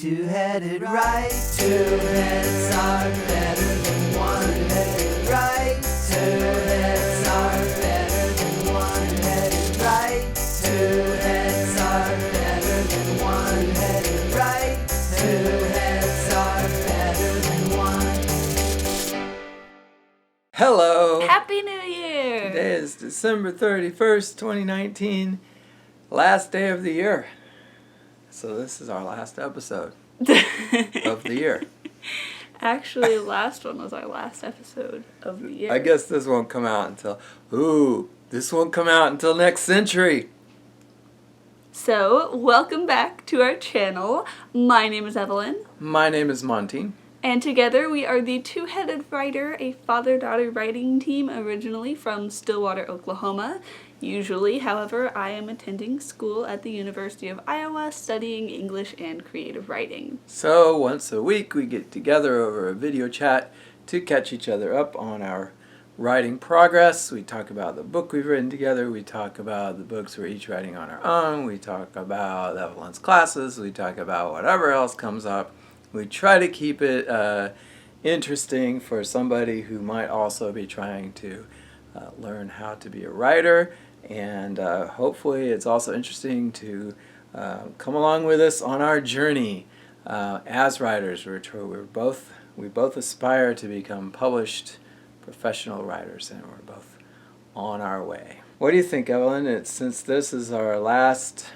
Two-headed right, two heads are better than one-headed right. Two heads are better than one-headed right. Two heads are better than one-headed right. Two heads are better than one. Hello! Happy New Year! Today is December 31st, 2019, last day of the year. So this is our last episode of the year. Actually, the last one was our last episode of the year. I guess this won't come out until next century. So, welcome back to our channel. My name is Evalyn. My name is Monty. And together we are the Two-Headed Writer, a father-daughter writing team originally from Stillwater, Oklahoma. Usually, however, I am attending school at the University of Iowa studying English and creative writing. So once a week we get together over a video chat to catch each other up on our writing progress. We talk about the book we've written together. We talk about the books we're each writing on our own. We talk about Evalyn's classes. We talk about whatever else comes up. We try to keep it interesting for somebody who might also be trying to learn how to be a writer. And hopefully it's also interesting to come along with us on our journey as writers. We both aspire to become published professional writers, and we're both on our way. What do you think, Evalyn? Since this is our last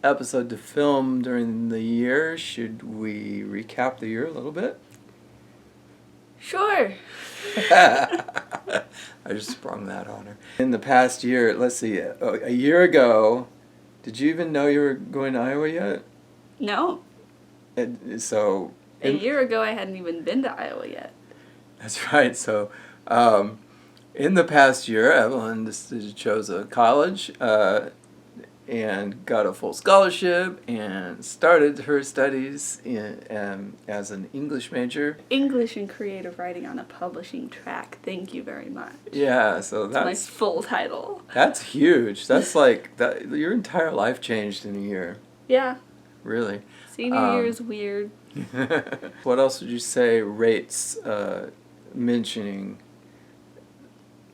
episode to film during the year, should we recap the year a little bit? Sure. I just sprung that on her. In the past year, let's see, a year ago, did you even know you were going to Iowa yet? No. A year ago I hadn't even been to Iowa yet. That's right. So in the past year, Evalyn just chose a college and got a full scholarship and started her studies as an English major. English and creative writing on a publishing track. Thank you very much. Yeah, so that's my full title. That's huge. That's like that. Your entire life changed in a year. Yeah. Really. Senior year is weird. What else would you say rates mentioning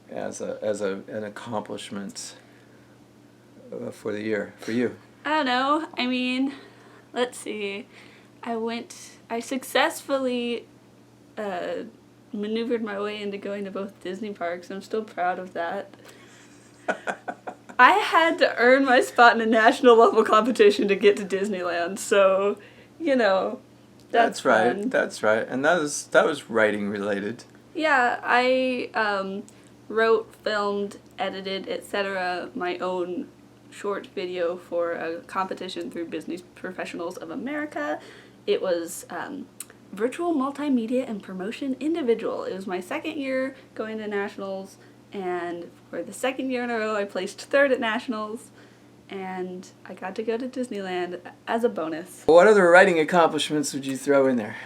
as an accomplishment for the year for you? I don't know. I mean, let's see. I successfully maneuvered my way into going to both Disney parks. I'm still proud of that. I had to earn my spot in a national level competition to get to Disneyland, so, you know, that's right. fun. That's right. And that was writing related. Yeah, I wrote, filmed, edited, etc. my own short video for a competition through Business Professionals of America. It was Virtual Multimedia and Promotion Individual. It was my second year going to nationals, and for the second year in a row I placed third at nationals, and I got to go to Disneyland as a bonus. What other writing accomplishments would you throw in there?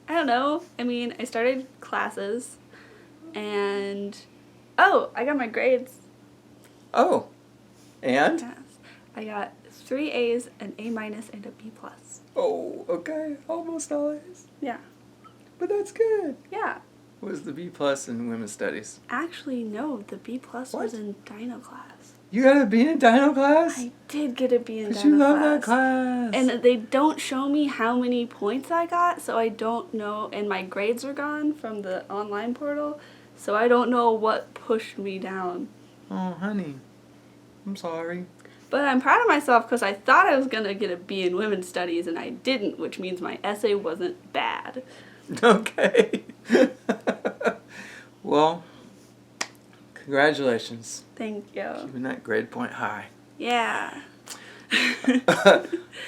I don't know. I mean, I started classes, and I got my grades. Oh. And? Yes. I got 3 A's, an A-, and a B+. Oh, okay. Almost all A's. Yeah. But that's good. Yeah. What was the B+ in women's studies? Actually, no. The B+ was in Dino class. You got a B in Dino class? I did get a B in Dino class. But you love that class. And they don't show me how many points I got, so I don't know. And my grades are gone from the online portal, so I don't know what pushed me down. Oh, honey. I'm sorry. But I'm proud of myself because I thought I was going to get a B in women's studies, and I didn't, which means my essay wasn't bad. Okay. Well, congratulations. Thank you. Keeping that grade point high. Yeah.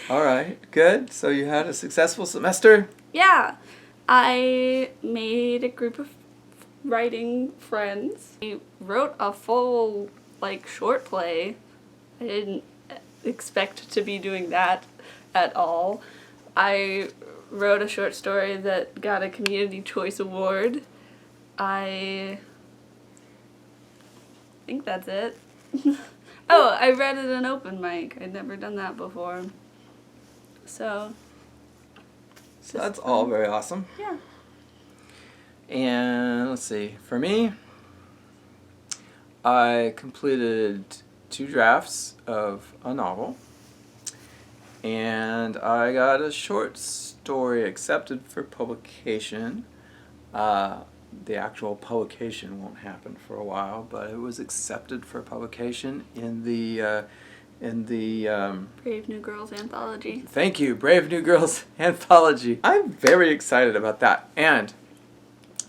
All right, good. So you had a successful semester? Yeah. I made a group of writing friends. I wrote a full short play. I didn't expect to be doing that at all. I wrote a short story that got a Community Choice Award. I think that's it. I read at an open mic. I'd never done that before. So, So that's all very awesome. Yeah. And let's see, for me, I completed 2 drafts of a novel, and I got a short story accepted for publication. The actual publication won't happen for a while, but it was accepted for publication in the Brave New Girls anthology. Thank you, Brave New Girls anthology. I'm very excited about that, and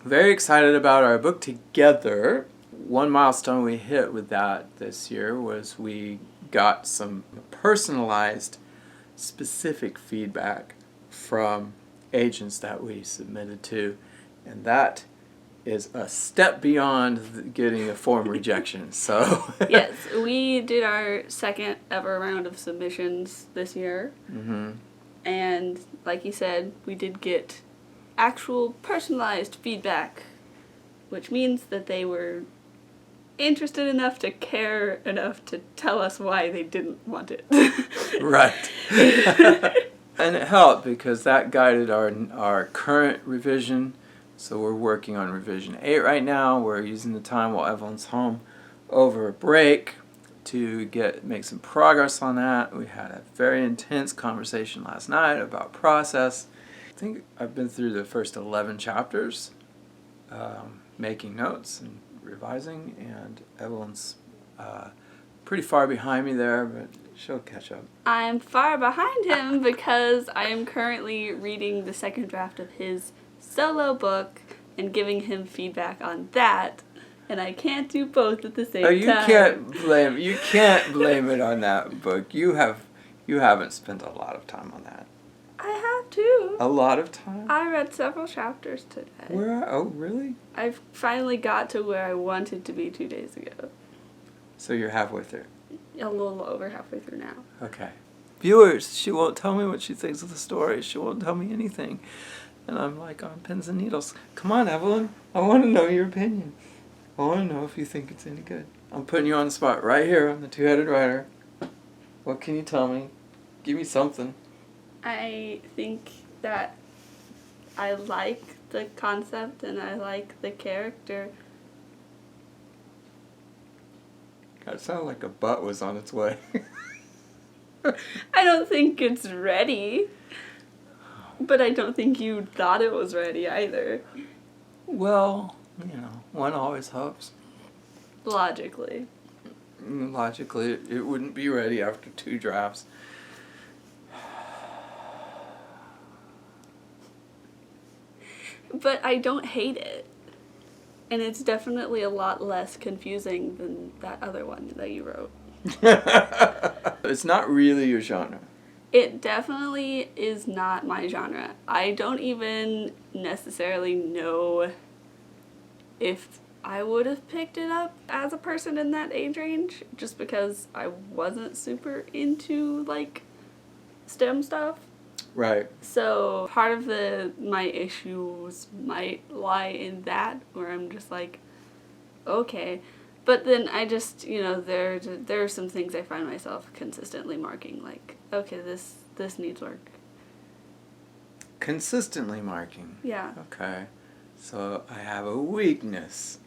very excited about our book together. One milestone we hit with that this year was we got some personalized, specific feedback from agents that we submitted to, and that is a step beyond getting a form rejection. So Yes, we did our second ever round of submissions this year. Mm-hmm. And like you said, we did get actual personalized feedback, which means that they were interested enough to care enough to tell us why they didn't want it. Right. And it helped because that guided our current revision. So we're working on revision 8 right now. We're using the time while Evelyn's home over a break to make some progress on that. We had a very intense conversation last night about process. I think I've been through the first 11 chapters, making notes and revising, and Evelyn's pretty far behind me there, but she'll catch up. I'm far behind him because I am currently reading the second draft of his solo book and giving him feedback on that, and I can't do both at the same time. You can't blame it on that book. You haven't spent a lot of time on that. I have too. A lot of time? I read several chapters today. Oh, really? I finally got to where I wanted to be 2 days ago. So you're halfway through. A little over halfway through now. Okay. Viewers, she won't tell me what she thinks of the story. She won't tell me anything. And I'm like on pins and needles. Come on, Evelyn. I want to know your opinion. I want to know if you think it's any good. I'm putting you on the spot right here. I'm the two-headed writer. What can you tell me? Give me something. I think that I like the concept and I like the character. That sounded like a butt was on its way. I don't think it's ready. But I don't think you thought it was ready either. Well, one always hopes. Logically. Logically, it wouldn't be ready after 2 drafts. But I don't hate it. And it's definitely a lot less confusing than that other one that you wrote. It's not really your genre. It definitely is not my genre. I don't even necessarily know if I would have picked it up as a person in that age range, just because I wasn't super into, like, STEM stuff. Right. So part of my issues might lie in that, where I'm just like, okay. But then I just, there are some things I find myself consistently marking, like, okay, this needs work. Consistently marking? Yeah. Okay. So I have a weakness.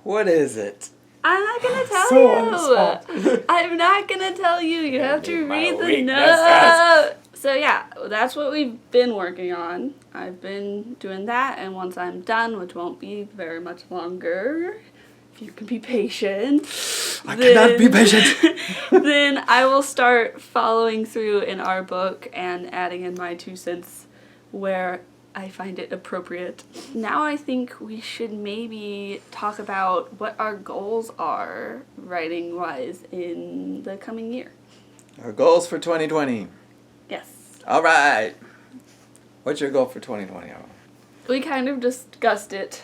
What is it? I'm not going to tell So you. on the spot. I'm not going to tell you. You have to read the weaknesses. note. So yeah, that's what we've been working on. I've been doing that, and once I'm done, which won't be very much longer, if you can be patient. I cannot be patient. Then I will start following through in our book and adding in my 2 cents where I find it appropriate. Now I think we should maybe talk about what our goals are writing-wise in the coming year. Our goals for 2020. Yes. All right. What's your goal for 2020, Evelyn? We kind of discussed it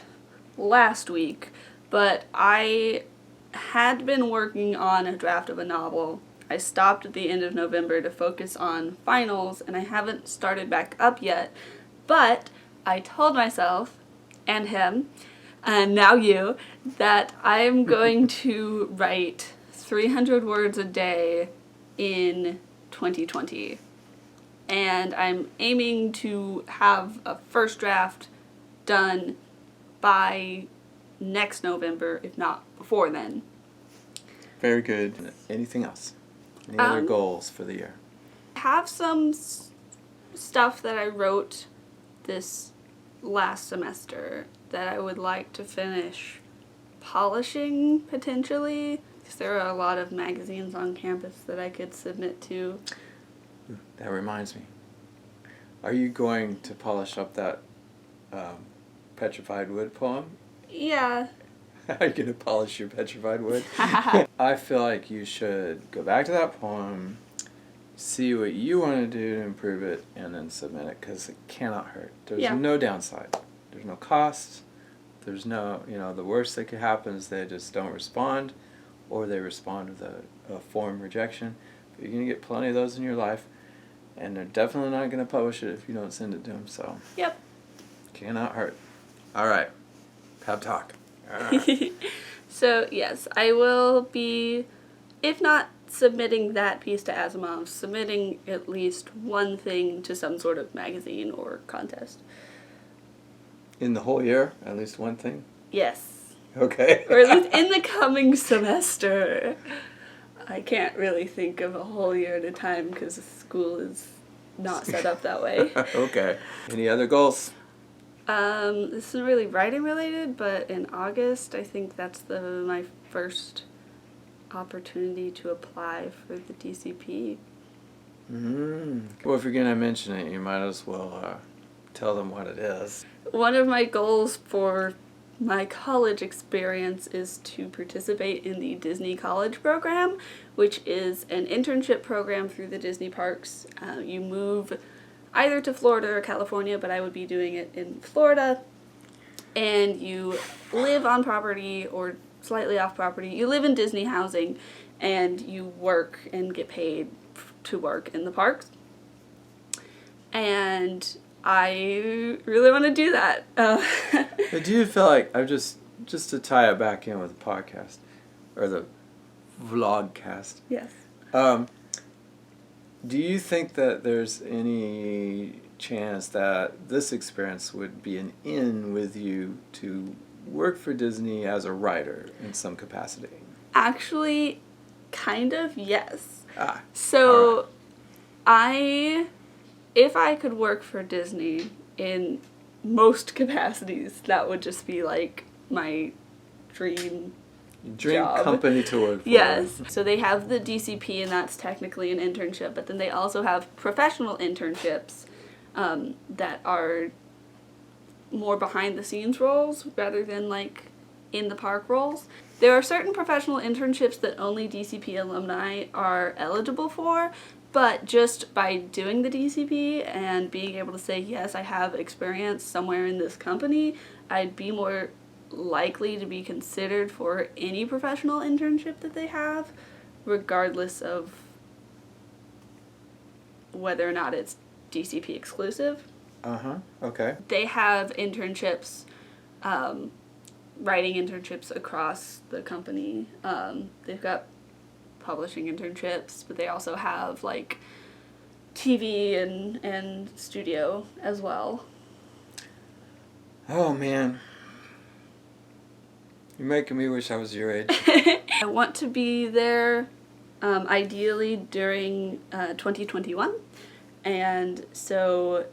last week, but I had been working on a draft of a novel. I stopped at the end of November to focus on finals, and I haven't started back up yet. But I told myself, and him, and now you, that I am going to write 300 words a day in 2020. and I'm aiming to have a first draft done by next November, if not before then. Very good. Anything else? Any other goals for the year? I have some stuff that I wrote this last semester that I would like to finish polishing, potentially, because there are a lot of magazines on campus that I could submit to. That reminds me. Are you going to polish up that petrified wood poem? Yeah. Are you going to polish your petrified wood? I feel like you should go back to that poem, see what you want to do to improve it, and then submit it, because it cannot hurt. There's no downside. There's no cost. There's no, the worst that could happen is they just don't respond, or they respond with a form rejection. But you're going to get plenty of those in your life, and they're definitely not going to publish it if you don't send it to them, so. Yep. Cannot hurt. All right. Pep talk. So, yes, I will be, if not submitting that piece to Asimov, submitting at least one thing to some sort of magazine or contest. In the whole year, at least one thing? Yes. Okay. Or at least in the coming semester. I can't really think of a whole year at a time because school is not set up that way. Okay. Any other goals? This isn't really writing related, but in August, I think that's my first opportunity to apply for the DCP. Well, if you're going to mention it, you might as well tell them what it is. One of my goals for my college experience is to participate in the Disney College Program, which is an internship program through the Disney parks. You move either to Florida or California, but I would be doing it in Florida, and you live on property or slightly off property. You live in Disney housing, and you work and get paid to work in the parks. And I really want to do that. But do you feel like, just to tie it back in with the podcast, or the vlogcast. Yes. Do you think that there's any chance that this experience would be an in with you to work for Disney as a writer in some capacity? Actually, kind of, yes. So, if I could work for Disney in most capacities, that would just be like my dream job. Company to work for. Yes. So they have the DCP, and that's technically an internship, but then they also have professional internships that are more behind the scenes roles rather than like in the park roles. There are certain professional internships that only DCP alumni are eligible for, but just by doing the DCP and being able to say, yes, I have experience somewhere in this company, I'd be more likely to be considered for any professional internship that they have, regardless of whether or not it's DCP exclusive. Okay. They have internships, writing internships across the company. They've got publishing internships, but they also have like TV and studio as well. Oh man. You're making me wish I was your age. I want to be there ideally during 2021, and so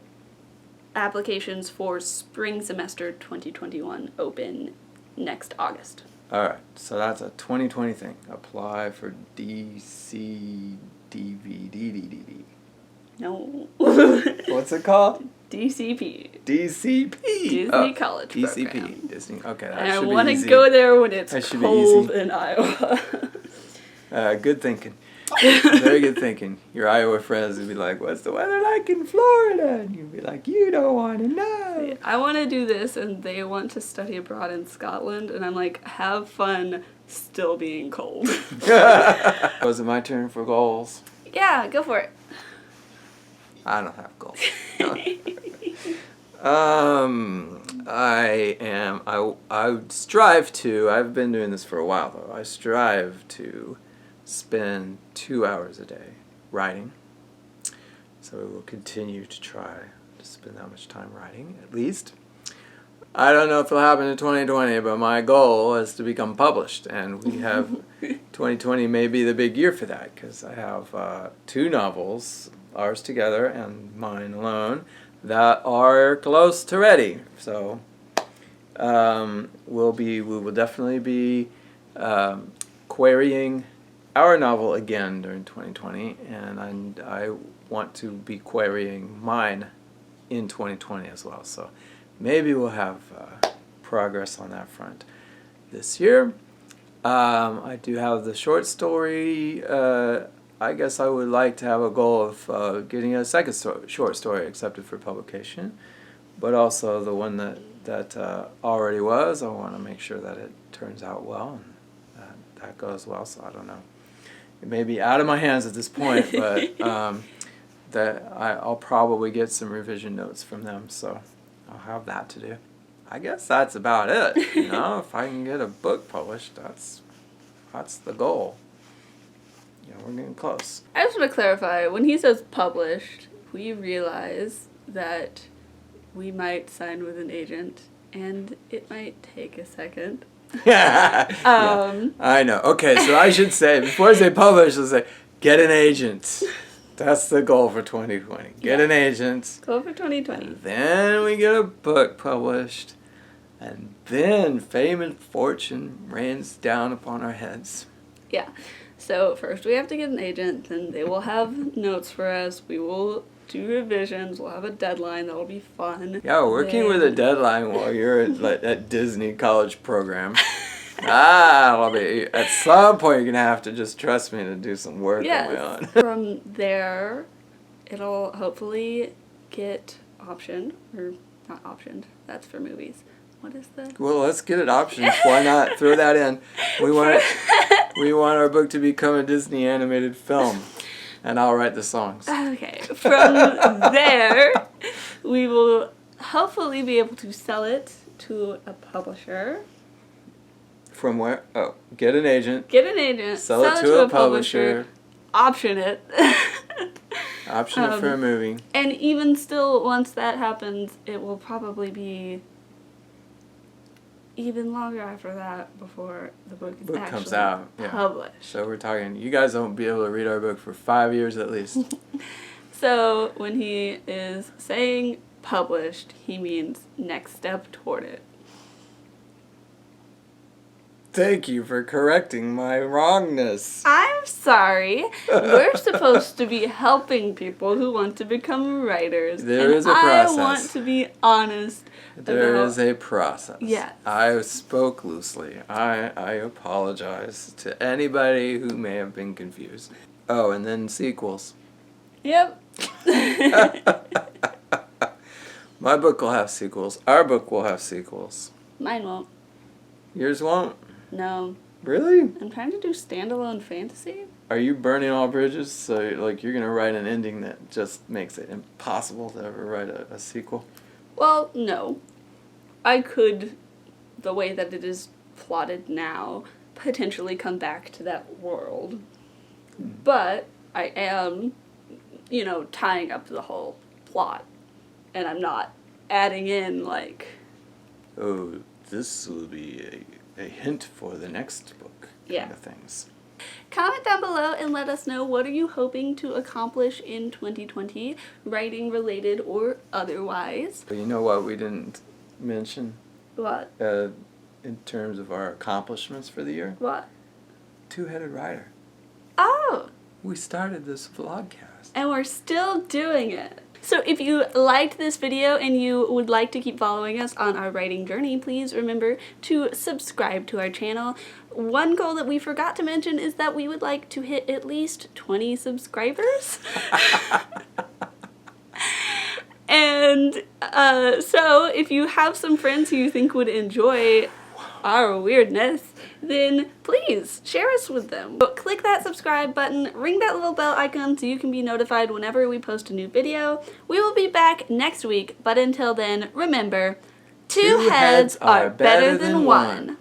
applications for spring semester 2021 open next August. Alright, so that's a 2020 thing. Apply for DCDVDDD. No. What's it called? DCP. DCP. Disney College DCP. Program. Disney. Okay, that And I should be want to easy. go there when it's That should be cold easy. in Iowa. Good thinking. Very good thinking. Your Iowa friends would be like, what's the weather like in Florida? And you'd be like, you don't want to know. I want to do this, and they want to study abroad in Scotland, and I'm like, have fun still being cold. Was it my turn for goals? Yeah, go for it. I don't have goals. I strive to, I've been doing this for a while though, I strive to spend 2 hours a day writing. So So we will continue to try to spend that much time writing, at least. I don't know if it'll happen in 2020, but my goal is to become published. And we have 2020 may be the big year for that, because I have 2 novels, ours together and mine alone, that are close to ready. So we will definitely be querying our novel again during 2020, and I want to be querying mine in 2020 as well. So maybe we'll have progress on that front this year. I do have the short story. I guess I would like to have a goal of getting a second short story accepted for publication, but also the one that already was. I want to make sure that it turns out well and that goes well. So I don't know. It may be out of my hands at this point, but I'll probably get some revision notes from them. So I'll have that to do. I guess that's about it. If I can get a book published, that's the goal. We're getting close. I just want to clarify, when he says published, we realize that we might sign with an agent, and it might take a second. Yeah, I know. Okay, so I should say, before I say publish, I'll say, get an agent. That's the goal for 2020. Get an agent. Goal for 2020. And then we get a book published. And then fame and fortune rains down upon our heads. Yeah. So first we have to get an agent, and they will have notes for us. We will do revisions. We'll have a deadline. That'll be fun. Yeah, working with a deadline while you're at Disney college program. At some point you're going to have to just trust me to do some work on my own. From there, it'll hopefully get optioned, or not optioned. That's for movies. What is the... Well, let's get it optioned. Why not? Throw that in. We want our book to become a Disney animated film, and I'll write the songs. Okay. From there, we will hopefully be able to sell it to a publisher. From where? Oh, get an agent. Get an agent. Sell it to a publisher. Option it. Option it for a movie. And even still, once that happens, it will probably be even longer after that before the book is actually comes out. Yeah. Published. So we're talking, you guys won't be able to read our book for 5 years at least. So when he is saying published, he means next step toward it. Thank you for correcting my wrongness. I'm sorry. We're supposed to be helping people who want to become writers. There is a process. I want to be honest. There is a process. Yes. I spoke loosely. I apologize to anybody who may have been confused. Oh, and then sequels. Yep. My book will have sequels. Our book will have sequels. Mine won't. Yours won't? No. Really? I'm trying to do standalone fantasy. Are you burning all bridges? So, you're going to write an ending that just makes it impossible to ever write a sequel? Well, no. I could, the way that it is plotted now, potentially come back to that world. But I am, tying up the whole plot. And I'm not adding in, oh, this will be a hint for the next book kind of things. Comment down below and let us know, what are you hoping to accomplish in 2020, writing related or otherwise. But you know what we didn't mention? What? In terms of our accomplishments for the year? What? Two-headed rider. Oh! We started this vlogcast. And we're still doing it. So if you liked this video and you would like to keep following us on our writing journey, please remember to subscribe to our channel. One goal that we forgot to mention is that we would like to hit at least 20 subscribers. And so if you have some friends who you think would enjoy our weirdness, then please share us with them. So click that subscribe button, ring that little bell icon so you can be notified whenever we post a new video. We will be back next week, but until then, remember, two heads are better than one.